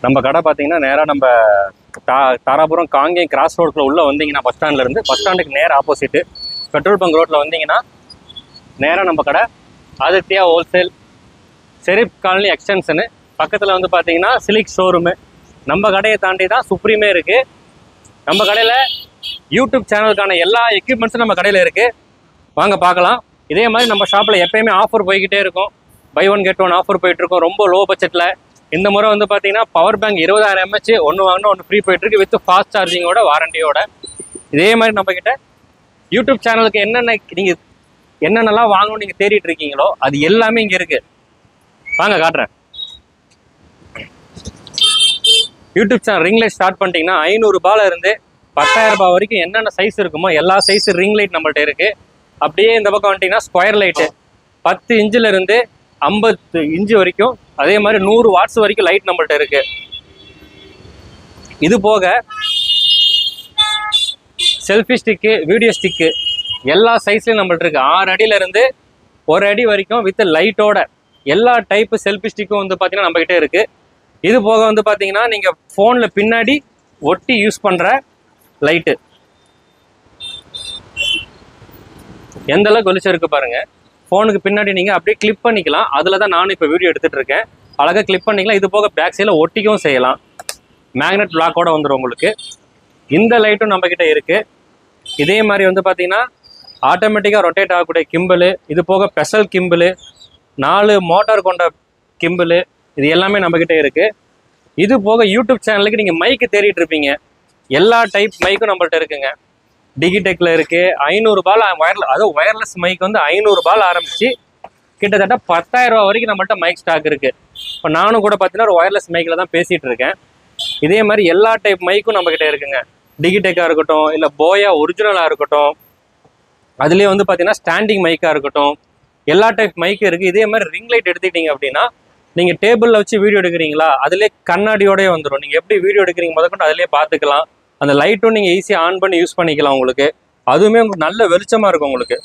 நம்ம கடை பார்த்தீங்கன்னா நேராக நம்ம தாராபுரம் காங்கேயம் கிராஸ் ரோட்ல உள்ள வந்தீங்கன்னா பஸ் ஸ்டாண்டுக்கு நேர் ஆப்போசிட்டு பெட்ரோல் பங்க் ரோட்ல வந்தீங்கன்னா நேராக நம்ம கடை Aditya wholesale Sherif colony extension பக்கத்தில் வந்து பார்த்தீங்கன்னா சிலிக் ஷோரூமு. நம்ம கடையை தாண்டி தான் சுப்ரீமே இருக்குது. நம்ம கடையில் யூடியூப் சேனலுக்கான எல்லா எக்யூப்மெண்ட்ஸும் நம்ம கடையில் இருக்குது. வாங்க பார்க்கலாம். இதே மாதிரி நம்ம ஷாப்பில் எப்பயுமே ஆஃபர் போய்கிட்டே இருக்கும். Buy one get one offer போயிட்டுருக்கோம் ரொம்ப லோ பட்ஜெட்டில். இந்த முறை வந்து பார்த்தீங்கன்னா பவர் பேங்க் 20,000 mAh ஒன்று வாங்கினா ஒன்று ஃப்ரீ போயிட்டுருக்கு வித் ஃபாஸ்ட் சார்ஜிங்கோட வாரண்டியோட. இதே மாதிரி நம்மக்கிட்ட யூடியூப் சேனலுக்கு நீங்கள் என்னென்னலாம் வாங்கணும்னு நீங்கள் தேடிட்டு இருக்கீங்களோ அது எல்லாமே இங்கே இருக்குது. வாங்க காட்டுறேன். YouTube channel ring light start பண்ணிட்டீங்கன்னா 500 ரூபாயில இருந்து 10,000 ரூபாய் வரைக்கும் என்னென்ன சைஸ் இருக்குமோ எல்லா சைஸ் ரிங் லைட் நம்மள்ட்ட இருக்குது. அப்படியே இந்த பக்கம் வந்துட்டிங்கன்னா ஸ்கொயர் லைட்டு 10 இன்ச்சில் இருந்து 50 இன்ச்சு வரைக்கும், அதே மாதிரி 100 வாட்ஸ் வரைக்கும் லைட் நம்மள்ட்ட இருக்குது. இது போக செல்ஃபி ஸ்டிக்கு, வீடியோ ஸ்டிக்கு எல்லா சைஸ்லையும் நம்மள்ட்ட இருக்குது. 6 அடியிலேருந்து 1 அடி வரைக்கும் வித் லைட்டோட எல்லா டைப்பு செல்ஃபி ஸ்டிக்கும் வந்து பார்த்தீங்கன்னா நம்மகிட்ட இருக்குது. இது போக வந்து பார்த்தீங்கன்னா நீங்கள் ஃபோனில் பின்னாடி ஒட்டி யூஸ் பண்ணுற லைட்டு எந்த அளவுக்கு வெளிச்சம் இருக்குது பாருங்கள். ஃபோனுக்கு பின்னாடி நீங்கள் அப்படியே கிளிப் பண்ணிக்கலாம். அதில் தான் நானும் இப்போ வீடியோ எடுத்துகிட்டு இருக்கேன். அழகாக கிளிப் பண்ணிக்கலாம். இது போக பேக் சைடில் ஒட்டிக்கவும் செய்யலாம். மேக்னெட் லாக்கோட வந்துடும் உங்களுக்கு. இந்த லைட்டும் நம்மக்கிட்ட இருக்குது. இதே மாதிரி வந்து பார்த்தீங்கன்னா ஆட்டோமேட்டிக்காக ரொட்டேட் ஆகக்கூடிய கிம்பிள், இது போக ஸ்பெஷல் கிம்பிள், 4 மோட்டார் கொண்ட கிம்பிள், இது எல்லாமே நம்மக்கிட்ட இருக்குது. இது போக யூடியூப் சேனலுக்கு நீங்கள் மைக்கு தேடிட்டு இருப்பீங்க. எல்லா டைப் மைக்கும் நம்மள்ட்ட இருக்குங்க. டிகிடெக்கில் இருக்குது. 500 ரூபாயில் அதுவும் ஒயர்லெஸ் மைக் வந்து 500 ரூபாயில் ஆரம்பித்து கிட்டத்தட்ட 10,000 ரூபா வரைக்கும் நம்மள்ட்ட மைக் ஸ்டாக் இருக்குது. இப்போ நானும் கூட பார்த்தீங்கன்னா ஒரு ஒயர்லெஸ் மைக்கில் தான் பேசிகிட்டு இருக்கேன். இதே மாதிரி எல்லா டைப் மைக்கும் நம்மக்கிட்ட இருக்குங்க. டிகிடெக்காக இருக்கட்டும், இல்லை போயா ஒரிஜினலாக இருக்கட்டும், அதுலேயே வந்து பார்த்தீங்கன்னா ஸ்டாண்டிங் மைக்காக இருக்கட்டும், எல்லா டைப் மைக்கும் இருக்குது. இதே மாதிரி ரிங் லைட் எடுத்துக்கிட்டீங்க அப்படின்னா நீங்கள் டேபிளில் வச்சு வீடியோ எடுக்கிறீங்களா, அதிலே கண்ணாடியோடய வந்துடும். நீங்கள் எப்படி வீடியோ எடுக்கிறீங்க முதற்கொண்டு அதிலே பார்த்துக்கலாம். அந்த லைட்டும் நீங்கள் ஈஸியாக ஆன் பண்ணி யூஸ் பண்ணிக்கலாம். உங்களுக்கு அதுவுமே உங்களுக்கு நல்ல வெளிச்சமாக இருக்கும். உங்களுக்கு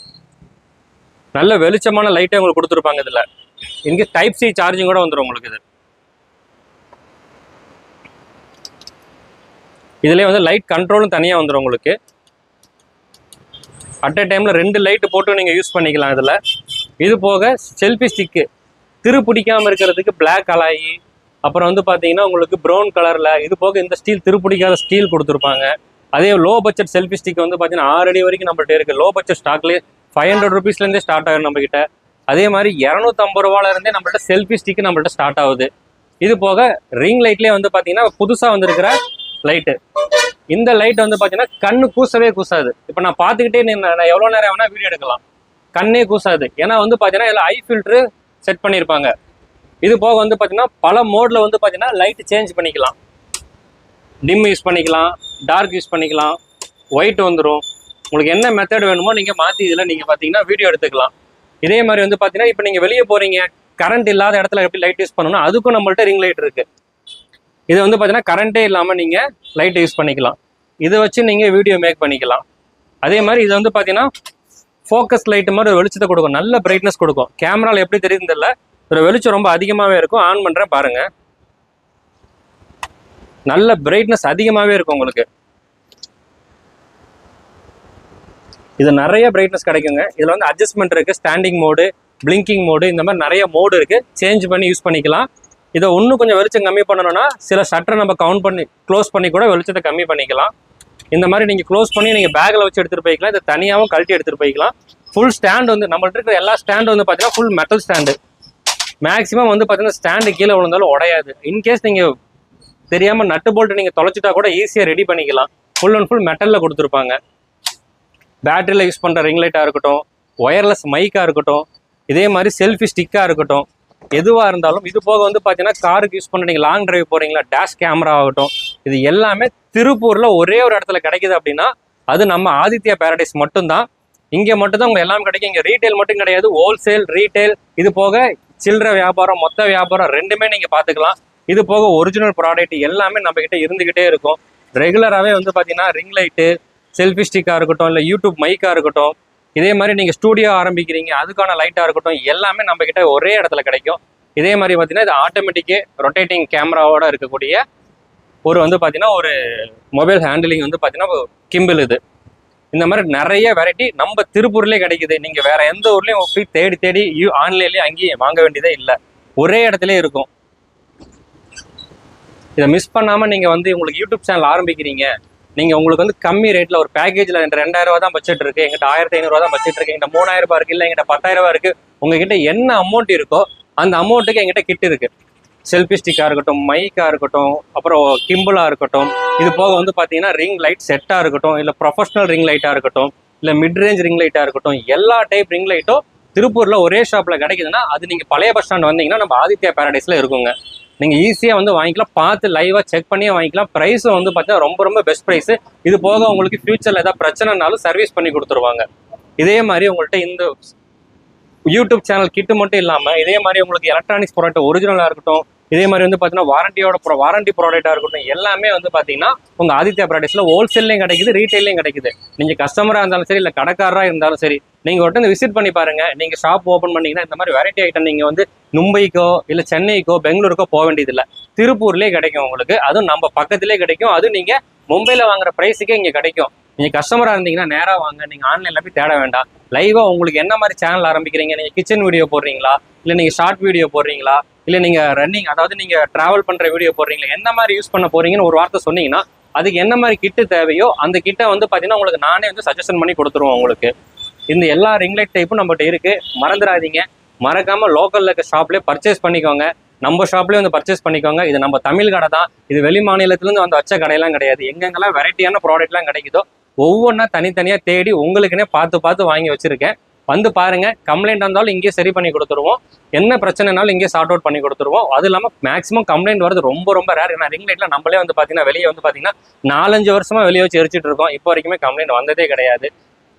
நல்ல வெளிச்சமான லைட்டே உங்களுக்கு கொடுத்துருப்பாங்க. இதில் இங்கே டைப் சி சார்ஜிங் கூட வந்துடும் உங்களுக்கு. இதுலேயே வந்து லைட் கண்ட்ரோலும் தனியாக வந்துடும் உங்களுக்கு. அட் அ டைமில் 2 லைட்டு போட்டு நீங்கள் யூஸ் பண்ணிக்கலாம். இதில் இது போக செல்ஃபி ஸ்டிக்கு திரு பிடிக்காமல் இருக்கிறதுக்கு பிளாக் அலாயி, அப்புறம் வந்து பார்த்தீங்கன்னா உங்களுக்கு ப்ரௌன் கலரில், இது போக இந்த ஸ்டீல் திருப்பிடிக்காத ஸ்டீல் கொடுத்துருப்பாங்க. அதே லோ பட்ஜெட் செல்ஃபி ஸ்டிக் வந்து பார்த்தீங்கன்னா 6 அடி வரைக்கும் நம்மள்ட்ட இருக்குது. லோ பட்ஜெட் ஸ்டாக்லேயே 500 ருபீஸ்லேருந்தே ஸ்டார்ட் ஆகும் நம்மக்கிட்ட. அதே மாதிரி 250 ரூபாயிலேருந்தே நம்மள்ட்ட செல்ஃபி ஸ்டிக்கு நம்மள்ட்ட ஸ்டார்ட் ஆகுது. இது போக ரிங் லைட்லேயே வந்து பார்த்தீங்கன்னா புதுசாக வந்துருக்கிற லைட்டு. இந்த லைட் வந்து பார்த்தீங்கன்னா கண்ணு கூசவே கூசாது. இப்போ நான் பார்த்துக்கிட்டே நான் எவ்வளோ நேரம் வேணால் வீடியோ எடுக்கலாம், கண்ணே கூசாது. ஏன்னா வந்து பார்த்தீங்கன்னா எல்லாம் ஐ ஃபில்ட்ரு செட் பண்ணியிருப்பாங்க. இது போக வந்து பார்த்தீங்கன்னா பல மோடில் வந்து பார்த்தீங்கன்னா லைட் சேஞ்ச் பண்ணிக்கலாம். டிம் யூஸ் பண்ணிக்கலாம், டார்க் யூஸ் பண்ணிக்கலாம், ஒயிட் வந்துடும். உங்களுக்கு என்ன மெத்தட் வேணுமோ நீங்கள் மாற்றி இதில் நீங்கள் பார்த்தீங்கன்னா வீடியோ எடுத்துக்கலாம். இதே மாதிரி வந்து பார்த்தீங்கன்னா இப்போ நீங்கள் வெளியே போகிறீங்க, கரண்ட் இல்லாத இடத்துல எப்படி லைட் யூஸ் பண்ணணும்னா அதுக்கும் நம்மள்ட்ட ரிங் லைட் இருக்குது. இது வந்து பார்த்தீங்கன்னா கரண்ட்டே இல்லாமல் நீங்கள் லைட்டை யூஸ் பண்ணிக்கலாம். இதை வச்சு நீங்கள் வீடியோ மேக் பண்ணிக்கலாம். அதே மாதிரி இது வந்து பார்த்தீங்கன்னா ஃபோக்கஸ் லைட்டு மாதிரி ஒரு வெளிச்சத்தை கொடுக்கும், நல்ல பிரைட்னஸ் கொடுக்கும். கேமராவில் எப்படி தெரியுதுன்னு தெரியல, ஒரு வெளிச்சம் ரொம்ப அதிகமாகவே இருக்கும். ஆன் பண்ணுறேன் பாருங்கள், நல்ல பிரைட்னஸ் அதிகமாகவே இருக்கும் உங்களுக்கு. இது நிறைய பிரைட்னஸ் கிடைக்குங்க. இதில் வந்து அட்ஜஸ்ட்மெண்ட் இருக்குது, ஸ்டாண்டிங் மோடு, பிளிங்கிங் மோடு, இந்த மாதிரி நிறைய மோடு இருக்குது. சேஞ்ச் பண்ணி யூஸ் பண்ணிக்கலாம். இதை இன்னும் கொஞ்சம் வெளிச்சம் கம்மி பண்ணணும்னா சில ஷட்டரை நம்ம கவுண்ட் பண்ணி க்ளோஸ் பண்ணி கூட வெளிச்சத்தை கம்மி பண்ணிக்கலாம். இந்த மாதிரி நீங்கள் க்ளோஸ் பண்ணி நீங்கள் பேக்கில் வச்சு எடுத்துகிட்டு போய்க்கலாம். இதை தனியாகவும் கழட்டி எடுத்துகிட்டு போய்க்கலாம். ஃபுல் ஸ்டாண்ட் வந்து நம்மள்ட்ட இருக்கிற எல்லா ஸ்டாண்டு வந்து பார்த்தீங்கன்னா ஃபுல் மெட்டல் ஸ்டாண்டு. மேக்ஸிமம் வந்து பார்த்தீங்கன்னா ஸ்டாண்டு கீழே விழுந்தாலும் உடையாது. இன்கேஸ் நீங்கள் தெரியாமல் நட்டு போல்ட்டு நீங்கள் தொலைச்சிட்டா கூட ஈஸியாக ரெடி பண்ணிக்கலாம். ஃபுல் அண்ட் ஃபுல் மெட்டலில் கொடுத்துருப்பாங்க. பேட்டரியில் யூஸ் பண்ணுற ரிங் லைட்டாக இருக்கட்டும், ஒயர்லெஸ் மைக்காக இருக்கட்டும், இதே மாதிரி செல்ஃபி ஸ்டிக்காக இருக்கட்டும், எதுவாக இருந்தாலும். இது போக வந்து பார்த்தீங்கன்னா காருக்கு யூஸ் பண்ண நீங்கள் லாங் டிரைவ் போகிறீங்களா, டேஷ் கேமரா ஆகட்டும், இது எல்லாமே திருப்பூரில் ஒரே ஒரு இடத்துல கிடைக்குது அப்படின்னா அது நம்ம ஆதித்யா பேரடைஸ் மட்டும்தான். இங்கே மட்டும்தான் உங்களுக்கு எல்லாம் கிடைக்கும். இங்கே ரீட்டைல் மட்டும் கிடையாது, ஹோல்சேல், ரீட்டைல், இது போக சில்லறை வியாபாரம், மொத்த வியாபாரம் ரெண்டுமே நீங்கள் பார்த்துக்கலாம். இது போக ஒரிஜினல் ப்ராடக்ட் எல்லாமே நம்மக்கிட்ட இருந்துக்கிட்டே இருக்கும். ரெகுலராகவே வந்து பார்த்தீங்கன்னா ரிங் லைட்டு, செல்ஃபி ஸ்டிக்காக இருக்கட்டும், இல்லை யூடியூப் மைக்காக இருக்கட்டும், இதே மாதிரி நீங்கள் ஸ்டூடியோ ஆரம்பிக்கிறீங்க அதுக்கான லைட்டாக இருக்கட்டும், எல்லாமே நம்மக்கிட்ட ஒரே இடத்துல கிடைக்கும். இதே மாதிரி பார்த்தீங்கன்னா இது ஆட்டோமேட்டிக்கு ரொட்டேட்டிங் கேமராவோட இருக்கக்கூடிய ஒரு வந்து பார்த்தீங்கன்னா ஒரு மொபைல் ஹேண்டிலிங் வந்து பார்த்தீங்கன்னா கிம்பிள் இது. இந்த மாதிரி நிறைய வெரைட்டி நம்ம திருப்பூர்லேயே கிடைக்குது. நீங்கள் வேற எந்த ஊர்லேயும் போய் தேடி தேடி ஆன்லைன்லேயே அங்கேயும் வாங்க வேண்டியதே இல்லை, ஒரே இடத்துல இருக்கும். இதை மிஸ் பண்ணாமல் நீங்கள் வந்து உங்களுக்கு யூடியூப் சேனல் ஆரம்பிக்கிறீங்க, நீங்கள் உங்களுக்கு வந்து கம்மி ரேட்டில் ஒரு பேக்கேஜில் 2000 ரூபா தான் பட்ஜெட் இருக்குது, எங்கிட்ட 1500 ரூபா தான் பட்ஜெட் இருக்குது, எங்கிட்ட 3000 ரூபாய் இருக்குது, இல்லை எங்கிட்ட 10,000 ரூபா இருக்குது, உங்ககிட்ட என்ன அமௌண்ட் இருக்கோ அந்த அமௌண்ட்டுக்கு எங்கிட்ட கிட் இருக்குது. செல்ஃபி ஸ்டிக்காக இருக்கட்டும், மைக்காக இருக்கட்டும், அப்புறம் கிம்பிளாக இருக்கட்டும், இது போக வந்து பார்த்தீங்கன்னா ரிங் லைட் செட்டாக இருக்கட்டும், இல்லை ப்ரொஃபஷனல் ரிங் லைட்டாக இருக்கட்டும், இல்லை மிட் ரேஞ்ச் ரிங் லைட்டாக இருக்கட்டும், எல்லா டைப் ரிங் லைட்டும் திருப்பூரில் ஒரே ஷாப்பில் கிடைக்குதுன்னா அது நீங்கள் பழைய பஸ் ஸ்டாண்ட் வந்தீங்கன்னா நம்ம ஆதித்யா பேரடைஸில் இருக்குங்க. நீங்கள் ஈஸியாக வந்து வாங்கிக்கலாம், பார்த்து லைவாக செக் பண்ணியே வாங்கிக்கலாம். ப்ரைஸும் வந்து பார்த்தீங்கன்னா ரொம்ப ரொம்ப பெஸ்ட் ப்ரைஸு. இது போக உங்களுக்கு ஃபியூச்சரில் ஏதாவது பிரச்சனைனாலும் சர்வீஸ் பண்ணி கொடுத்துருவாங்க. இதே மாதிரி உங்கள்கிட்ட இந்த யூடியூப் சேனல் கிட்டு மட்டும் இல்லாமல் இதே மாதிரி உங்களுக்கு எலக்ட்ரானிக்ஸ் ப்ராடக்ட் ஒரிஜினலாக இருக்கட்டும், இதே மாதிரி வந்து பார்த்தீங்கன்னா வாரண்டி ப்ராடக்டாக இருக்கட்டும், எல்லாமே வந்து பார்த்தீங்கன்னா உங்கள் ஆதித்யா ப்ராடக்ட்ஸில் ஹோல்சேல்லையும் கிடைக்குது, ரீட்டைல்லையும் கிடைக்குது. நீங்கள் கஸ்டமராக இருந்தாலும் சரி, இல்லை கடைக்காரராக இருந்தாலும் சரி, நீங்கள் ஒரு டைம் விசிட் பண்ணி பாருங்கள். நீங்கள் ஷாப் ஓப்பன் பண்ணிங்கன்னா இந்த மாதிரி வெரைட்டி ஐட்டம் நீங்கள் வந்து மும்பைக்கோ இல்லை சென்னைக்கோ பெங்களூருக்கோ போக வேண்டியதில்லை, திருப்பூர்லேயே கிடைக்கும் உங்களுக்கு. அதுவும் நம்ம பக்கத்துலேயே கிடைக்கும். அதுவும் நீங்கள் மும்பையில் வாங்குற ப்ரைஸுக்கே இங்கே கிடைக்கும். நீங்கள் கஸ்டமராக இருந்தீங்கன்னா நேராக வாங்க, நீங்கள் ஆன்லைனில் போய் தேட வேண்டாம். லைவாக உங்களுக்கு என்ன மாதிரி சேனல் ஆரம்பிக்கிறீங்க, நீங்கள் கிச்சன் வீடியோ போடுறீங்களா, இல்லை நீங்கள் ஷார்ட் வீடியோ போடுறீங்களா, இல்லை நீங்கள் ரன்னிங் அதாவது நீங்கள் ட்ராவல் பண்ணுற வீடியோ போடுறீங்களா, என்ன மாதிரி யூஸ் பண்ண போகிறீங்கன்னு ஒரு வார்த்தை சொன்னீங்கன்னா அதுக்கு என்ன மாதிரி கிட்டு தேவையோ அந்த கிட்டை வந்து பார்த்தீங்கன்னா உங்களுக்கு நானே வந்து சஜஷன் பண்ணி கொடுத்துருவோம். உங்களுக்கு இந்த எல்லா ரிங் லைட் டைப்பும் நம்மகிட்ட இருக்குது. மறந்துடாதீங்க, மறக்காமல் லோக்கலில் இருக்க ஷாப்லேயே பர்ச்சேஸ் பண்ணிக்கோங்க. நம்ம ஷாப்லேயே வந்து பர்ச்சேஸ் பண்ணிக்கோங்க. இது நம்ம தமிழ் கடை தான், இது வெளி மாநிலத்துலேருந்து வந்து வச்ச கடையெல்லாம் கிடையாது. எங்கெங்கெல்லாம் வெரைட்டியான ப்ராடக்ட்லாம் கிடைக்குதோ ஒவ்வொன்றா தனித்தனியாக தேடி உங்களுக்குன்னே பார்த்து வாங்கி வச்சுருக்கேன். வந்து பாருங்கள். கம்ப்ளைண்ட் வந்தாலும் இங்கேயே சரி பண்ணி கொடுத்துருவோம். என்ன பிரச்சனைனாலும் இங்கே சார்ட் அவுட் பண்ணி கொடுத்துருவோம். அது இல்லாமல் மேக்ஸிமம் கம்ப்ளைண்ட் வரது ரொம்ப ரொம்ப ரேர். ஏன்னா ரிங் லைட்டில் நம்மளே வந்து பார்த்தீங்கன்னா வெளியே வந்து பார்த்தீங்கன்னா 4-5 வருஷமாக வெளியே வச்சு எரிச்சிட்டு இருக்கோம். இப்போ வரைக்குமே கம்ப்ளைண்ட் வந்ததே கிடையாது.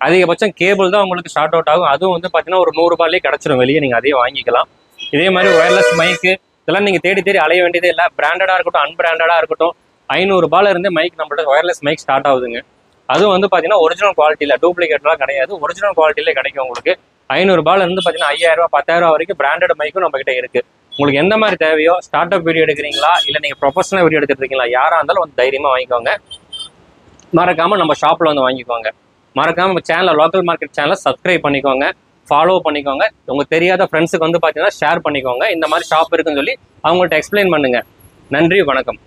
அதிகபட்சம் கேபிள் தான் உங்களுக்கு ஷார்ட் அவுட் ஆகும். அதுவும் வந்து பார்த்தீங்கன்னா ஒரு 100 ரூபாயிலே கிடச்சிரும் வெளியே, நீங்கள் அதையே வாங்கிக்கலாம். இதே மாதிரி ஒயர்லெஸ் மைக்கு இதெல்லாம் நீங்கள் தேடி அலைய வேண்டியதே இல்லை. பிராண்டடாக இருக்கட்டும், அன்பிராண்டடாக இருக்கட்டும், 500 ரூபாயில இருந்து மைக் நம்மளோட ஒயர்லெஸ் மைக் ஸ்டார்ட் ஆகுதுங்க. அதுவும் வந்து பார்த்தீங்கன்னா ஒரிஜினல் குவாலிட்டியில், டூப்ளிகேட்லாம் கிடையாது, ஒரிஜினல் குவாலிட்டியிலே கிடைக்கும் உங்களுக்கு. 500 ரூபாயில இருந்து பார்த்தீங்கன்னா 5000 ரூபா 10,000 ரூபா வரைக்கும் பிராண்டட் மைக்கும் நம்ம கிட்ட இருக்கு. உங்களுக்கு எந்த மாதிரி தேவையோ, ஸ்டார்ட் அப் வீடியோ எடுக்கிறீங்களா, இல்லை நீங்கள் ப்ரொஃபஷனல் வீடியோ எடுத்துட்டு இருக்கீங்களா, யாராக இருந்தாலும் வந்து தைரியமாக வாங்கிக்கோங்க. மறக்காமல் நம்ம ஷாப்பில் வந்து வாங்கிக்கோங்க. மறக்காமல் நம்ம சேனலை, லோக்கல் மார்க்கெட் சேனலை சப்ஸ்கிரைப் பண்ணிக்கோங்க, ஃபாலோ பண்ணிக்கோங்க. உங்களுக்கு தெரியாத ஃப்ரெண்ட்ஸுக்கு வந்து பார்த்தீங்கன்னா ஷேர் பண்ணிக்கோங்க. இந்த மாதிரி ஷாப் இருக்குன்னு சொல்லி அவங்கள்ட்ட எக்ஸ்பிளைன் பண்ணுங்க. நன்றி, வணக்கம்.